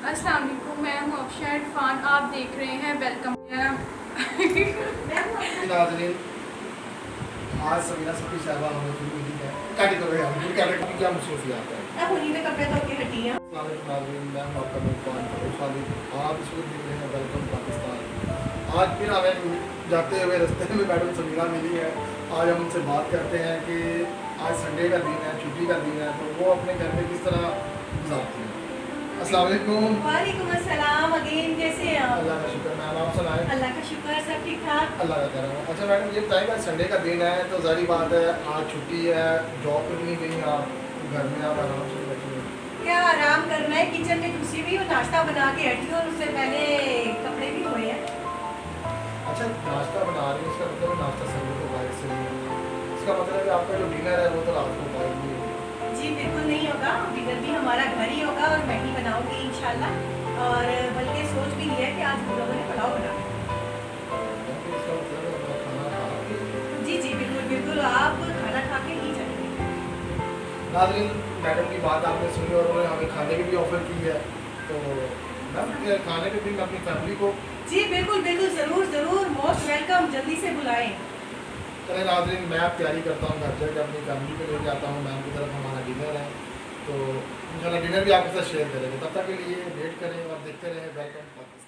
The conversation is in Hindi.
अस्सलाम वालेकुम, मैं हूँ अफशा इरफान। आप देख रहे हैं वेलकम। नाज़रीन, आज समीना सबकी शहबा हमें फिर मिली है। काटी तो यार फिर कहने की क्या मसरूफियत है। अब उन्हीं ने कपड़े धो के हटी हैं। अस्सलाम वालेकुम नाज़रीन, मैं हूं आपका मेज़बान फ़ारूक खालिद। आप इस वक्त देख रहे हैं वेलकम पाकिस्तान। आज फिर हमें जाते हुए रास्ते में मैडम समीना मिली है। आज हम उनसे बात करते हैं कि आज संडे का दिन है, छुट्टी का दिन है, तो वो अपने घर में किस तरह गुजारती हैं। अस्सलाम वालेकुम। वालेकुम अस्सलाम। अगेन कैसे हैं आप? अल्लाह का शुक्र। मैम आप सुनाएं। अल्लाह का शुक्र, सब ठीक ठाक। अल्लाह का करम है। अच्छा मैडम, ये बताइएगा संडे का दिन है तो ज़ाहिर बात है आज छुट्टी है, जॉब पे भी नहीं गई आप, तो घर में आप आराम से बैठी हैं। क्या आराम करना है, किचन में घुसी हुई हूँ, नाश्ता बना के हटी हूँ और उससे पहले कपड़े भी धोए हैं। अच्छा, नाश्ता बना रही है, इसका मतलब है नाश्ता संडे को बाहर से नहीं है। इसका मतलब है कि आपका जो डिनर है वो तो रात को बाहर नहीं होगा। जी बिल्कुल नहीं होगा, डिनर भी हमारा घर ही होगा और मैं ही बनाऊंगी इंशाल्लाह। और बल्कि सोच भी लिया है कि आज हम लोगों ने पुलाव बनाना है। तो इसका मतलब है अपना खाना खा के। जी जी बिल्कुल बिल्कुल, आप खाना खा के ही जाएंगे। नाज़रीन, मैडम की बात आपने सुनी और उन्होंने हमें खाने की भी ऑफ़र की है, तो मैम खाने के दिन अपनी फैमिली को। जी बिल्कुल बिल्कुल, ज़रूर ज़रूर, मोस्ट वेलकम, जल्दी से बुलाएं। चले नाज़रीन, मैं अब तैयारी करता हूँ, घर जाकर अपनी फैमिली को लेके आता हूँ। मैम की तरफ हमारा डिनर है, तो इंशाल्लाह डिनर भी आपके साथ शेयर करेंगे। तब तक के लिए वेट करें और देखते रहें वेलकम पाकिस्तान।